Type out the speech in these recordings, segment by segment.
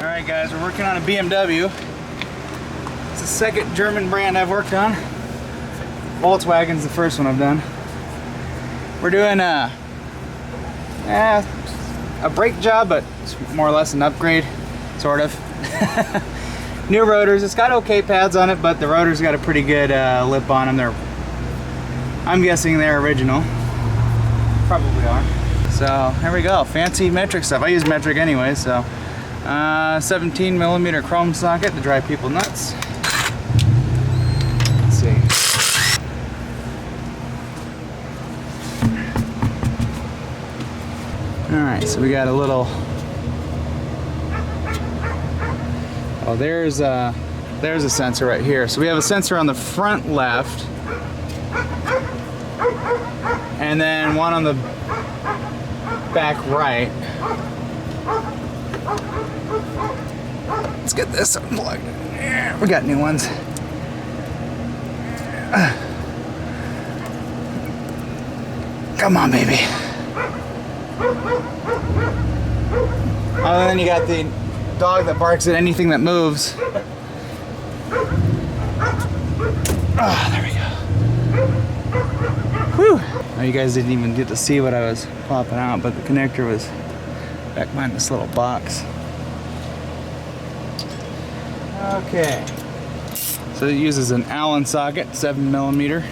Alright guys, we're working on a BMW. It's the second German brand I've worked on. Volkswagen's the first one I've done. We're doing a brake job, but it's more or less an upgrade, sort of. New rotors. It's got okay pads on it, but the rotors got a pretty good lip on them. I'm guessing they're original. Probably are. So here we go. Fancy metric stuff. I use metric anyway, so 17mm chrome socket to drive people nuts. Let's see. Alright, so we got a little. Oh, there's a sensor right here. So we have a sensor on the front left, and then one on the back right. Let's get this unplugged. Yeah, we got new ones. Come on, baby. And then you got the dog that barks at anything that moves. Oh, there we go. Whew. Oh, you guys didn't even get to see what I was popping out, but the connector was back behind this little box. Okay. So it uses an Allen socket, 7mm.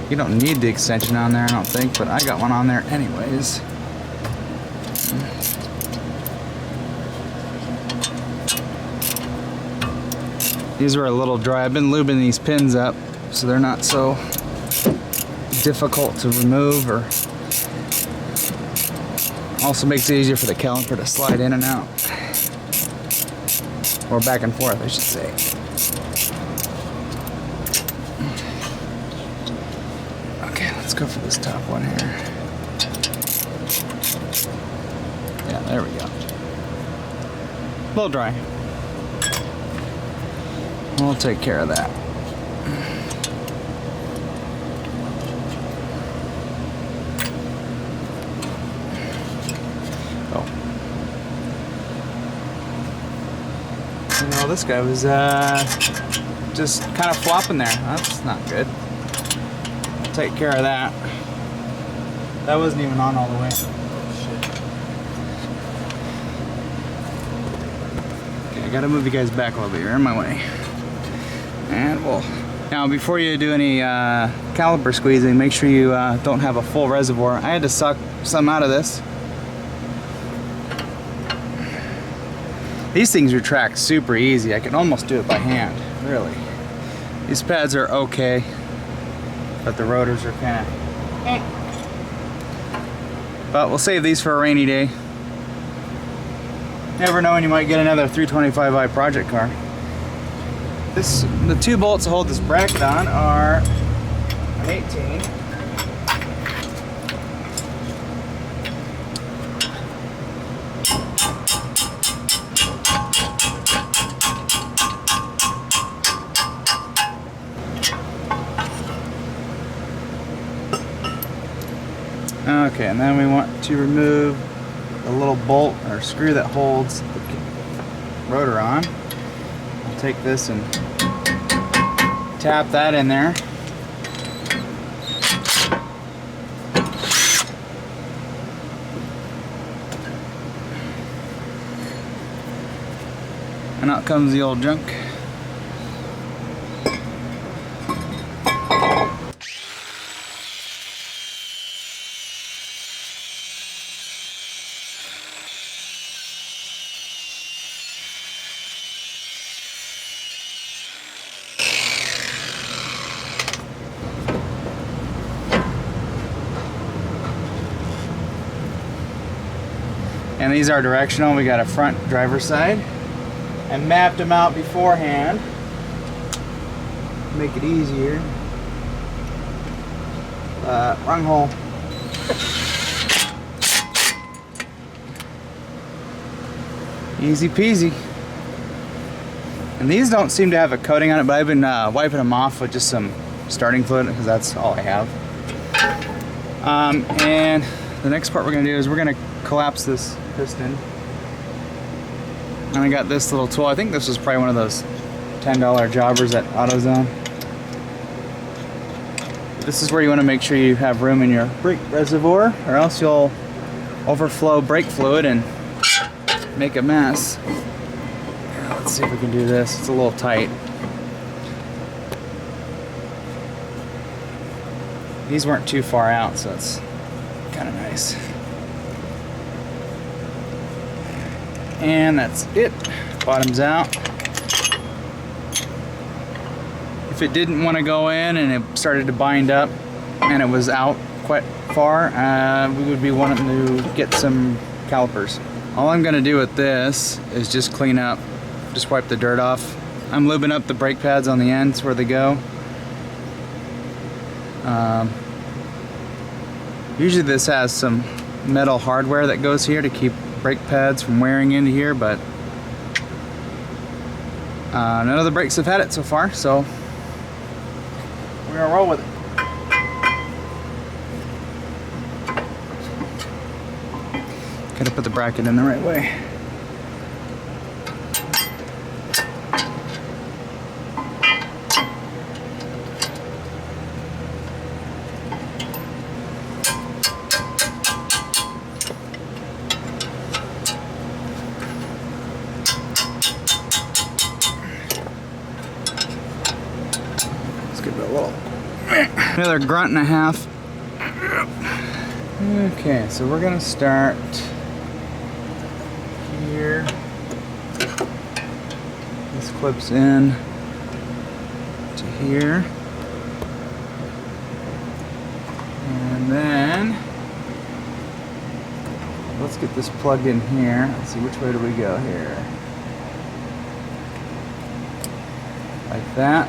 You don't need the extension on there, I don't think, but I got one on there anyways. These are a little dry. I've been lubing these pins up so they're not so difficult to remove, or also makes it easier for the caliper to slide in and out, or back and forth I should say. Okay, let's go for this top one here. Yeah, there we go. A little dry. We'll take care of that. Oh. You know, this guy was just kind of flopping there. That's not good. I'll take care of that. That wasn't even on all the way. Okay, I gotta move you guys back a little bit. You're in my way. And we'll. Now, before you do any caliper squeezing, make sure you don't have a full reservoir. I had to suck some out of this. These things retract super easy. I can almost do it by hand, really. These pads are okay, but the rotors are kind of. But we'll save these for a rainy day. Never know when you might get another 325i project car. The two bolts that hold this bracket on are an 18. Okay, and then we want to remove the little bolt or screw that holds the rotor on. I'll take this and tap that in there. And out comes the old junk. And these are directional. We got a front driver's side and mapped them out beforehand. Make it easier. Wrong hole. Easy peasy. And these don't seem to have a coating on it, but I've been wiping them off with just some starting fluid because that's all I have. And the next part we're going to do is we're going to collapse this piston. And I got this little tool. I think this was probably one of those $10 jobbers at AutoZone. This is where you want to make sure you have room in your brake reservoir, or else you'll overflow brake fluid and make a mess. Let's see if we can do this. It's a little tight. These weren't too far out, so it's kind of nice. And that's it. Bottom's out. If it didn't want to go in and it started to bind up and it was out quite far, we would be wanting to get some calipers. All I'm going to do with this is just clean up, just wipe the dirt off. I'm lubing up the brake pads on the ends where they go. Usually this has some metal hardware that goes here to keep brake pads from wearing into here, but none of the brakes have had it so far, so we're gonna roll with it. Gotta put the bracket in the right way. Another grunt and a half. Okay, so we're gonna start here. This clips in to here. And then let's get this plugged in here. Let's see, which way do we go here? Like that.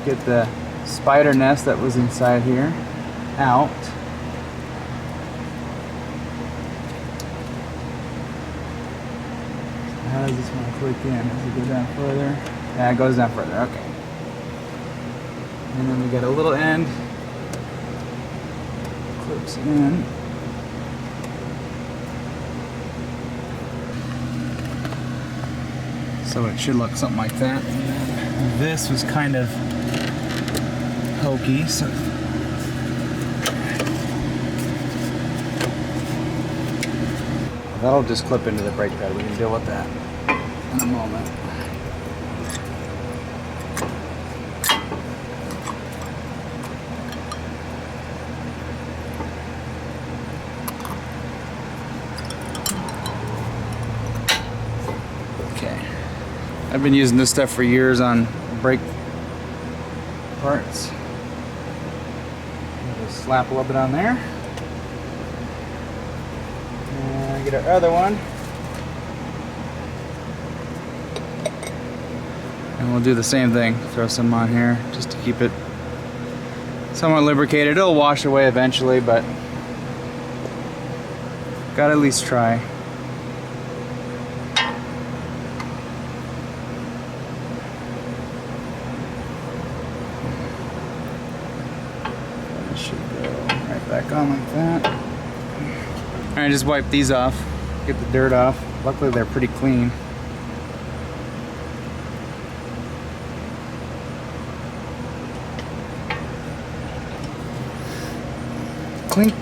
Get the spider nest that was inside here out. How does this one click in? Does it go down further? Yeah, it goes down further. Okay. And then we got a little end. Clips in. So it should look something like that. And then this was kind of hokey, so that'll just clip into the brake pad. We can deal with that in a moment. Okay, I've been using this stuff for years on brake parts. Just slap a little bit on there. And get our other one. And we'll do the same thing. Throw some on here just to keep it somewhat lubricated. It'll wash away eventually, but gotta at least try. Back on like that. Alright, just wipe these off, get the dirt off. Luckily they're pretty clean. Clink.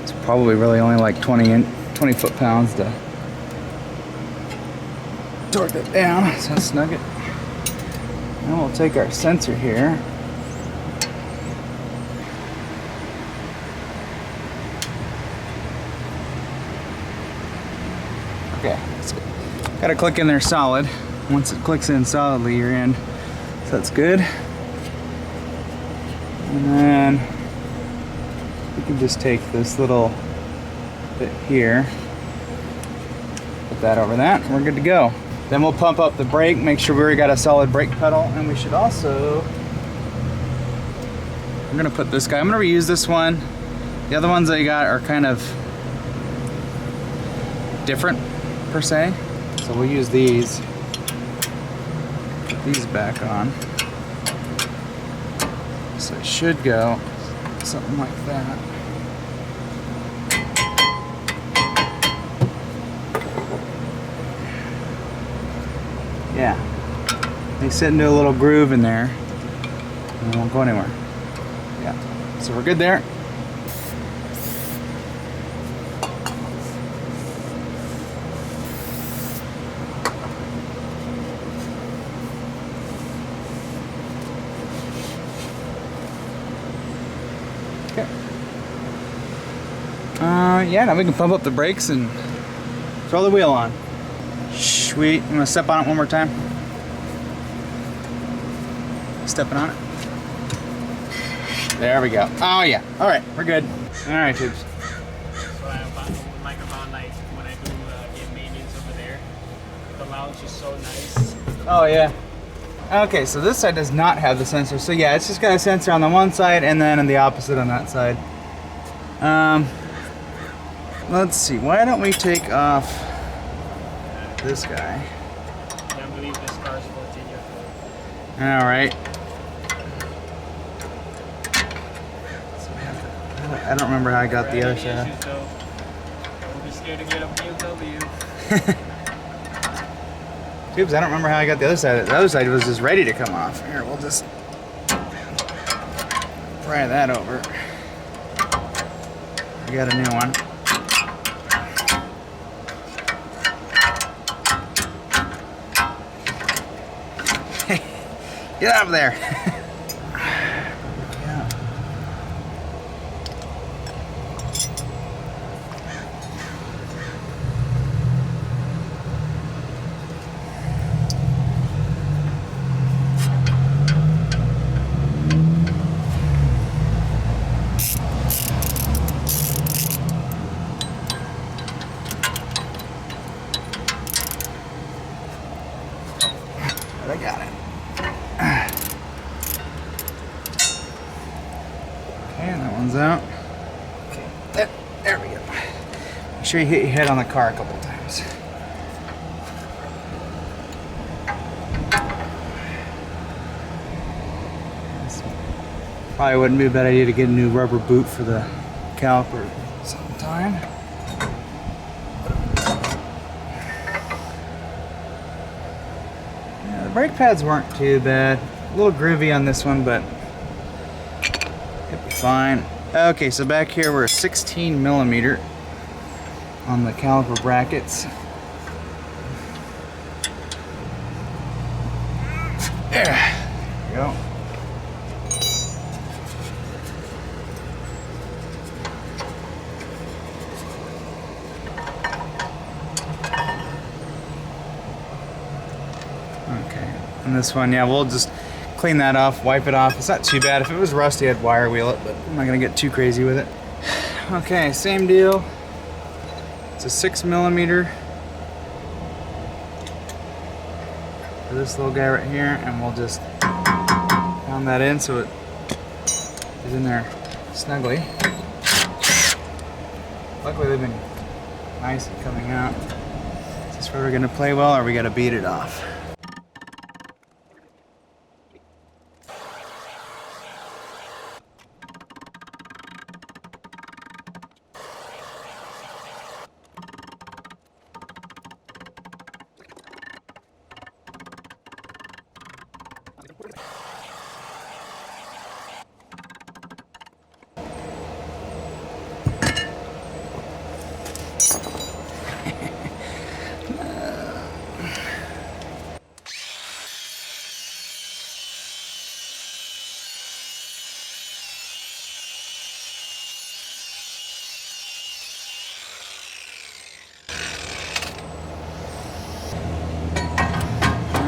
It's probably really only like 20 foot-pounds to torque it down, so snug it. Then we'll take our sensor here. Okay, that's good. Gotta click in there solid. Once it clicks in solidly, you're in. So that's good. And then we can just take this little bit here, put that over that, and we're good to go. Then we'll pump up the brake, make sure we already got a solid brake pedal, and we should also, I'm gonna put this guy, I'm gonna reuse this one. The other ones that you got are kind of different per se, so we'll use these. Put these back on. So it should go something like that. Yeah. They sit into a little groove in there and it won't go anywhere. Yeah. So we're good there. Okay. Yeah, now we can pump up the brakes and throw the wheel on. Sweet. I'm gonna step on it one more time. Stepping on it. There we go. Oh yeah. All right, we're good. All right, tubes. So I like about like when I do get maintenance over there. The lounge is so nice. Oh yeah. Okay, so this side does not have the sensor. So yeah, it's just got a sensor on the one side and then on the opposite on that side. Let's see. Why don't we take off this guy? I believe this car is 14 years old. All right. I don't remember how I got the other side. Don't be scared to get a BMW. Tubes, I don't remember how I got the other side. The other side was just ready to come off. Here, we'll just pry that over. We got a new one. Get out of there. I got it. Okay, and that one's out. Okay, there we go. Make sure you hit your head on the car a couple times. Probably wouldn't be a bad idea to get a new rubber boot for the caliper sometime. Yeah, the brake pads weren't too bad. A little groovy on this one, but it'll be fine. Okay, so back here we're 16 millimeter on the caliper brackets. There we go. Okay, and this one, yeah, we'll just clean that off, wipe it off. It's not too bad. If it was rusty, I'd wire wheel it, but I'm not gonna get too crazy with it. Okay, same deal. It's a 6 millimeter for this little guy right here, and we'll just pound that in so it is in there snugly. Luckily, they've been nice and coming out. Is this where we're gonna play well, or we gotta beat it off?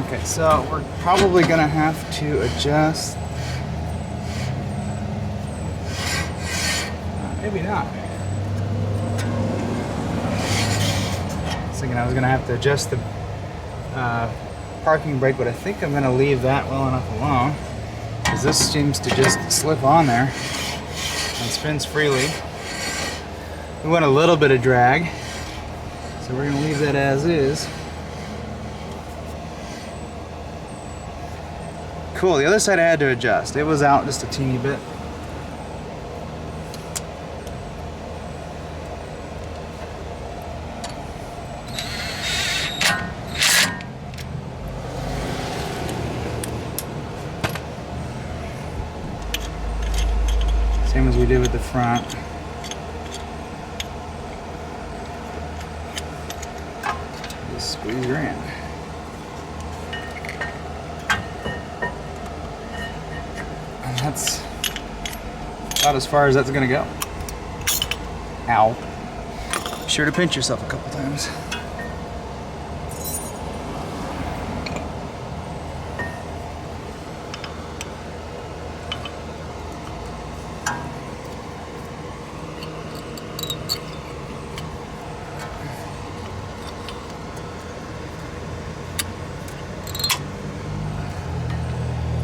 Okay, so we're probably gonna have to adjust. Maybe not. I was thinking I was gonna have to adjust the parking brake, but I think I'm gonna leave that well enough alone, because this seems to just slip on there and spins freely. We want a little bit of drag, so we're gonna leave that as is. Cool, the other side I had to adjust. It was out just a teeny bit. Same as we did with the front. Just squeeze her in. And that's about as far as that's gonna go. Ow. Be sure to pinch yourself a couple times.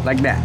Like that.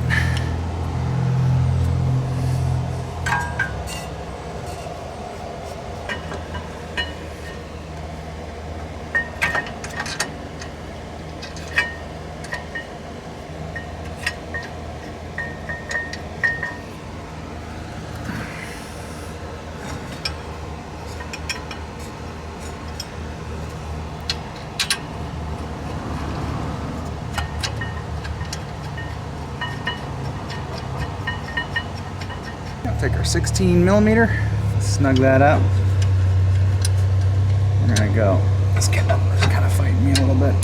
Take our 16 millimeter, snug that up. We're gonna go. This kettlebell's kind of fighting me a little bit.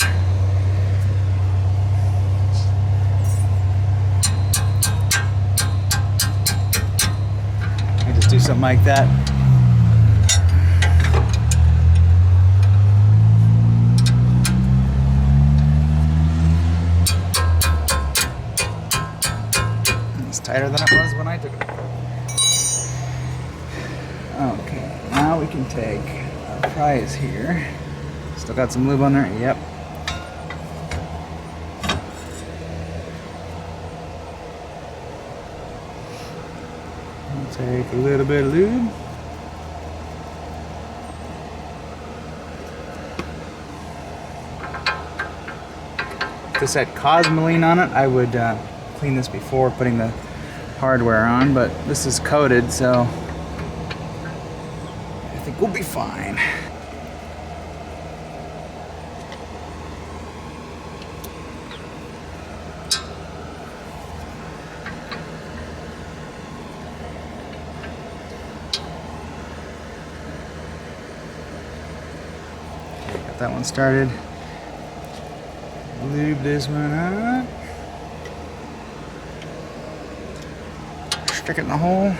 I just do something like that. It's tighter than it was when I took it. Okay, now we can take our prise here. Still got some lube on there? Yep. We'll take a little bit of lube. If this had Cosmoline on it, I would clean this before putting the hardware on, but this is coated, so I think we'll be fine. Okay, got that one started. Lube this one up. Stick it in the hole.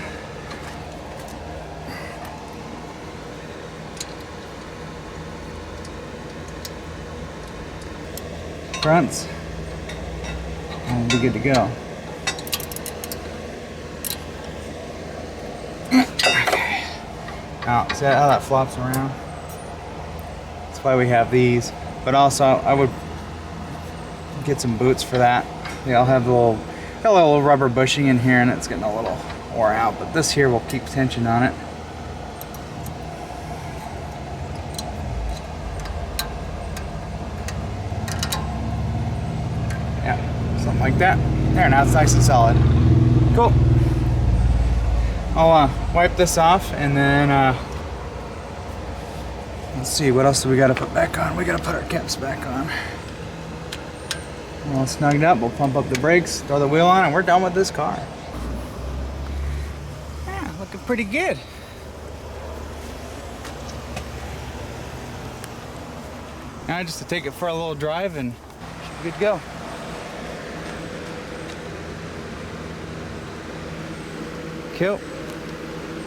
Fronts, and we'll be good to go. Okay. Now, see how that flops around? That's why we have these. But also, I would get some boots for that. They all have got a little rubber bushing in here, and it's getting a little wore out. But this here will keep tension on it. Something like that. There, now it's nice and solid. Cool. I'll wipe this off, and then let's see, what else do we got to put back on? We got to put our caps back on. All snugged up, we'll pump up the brakes, throw the wheel on, and we're done with this car. Yeah, looking pretty good. Now just to take it for a little drive, and should be good to go. Cool.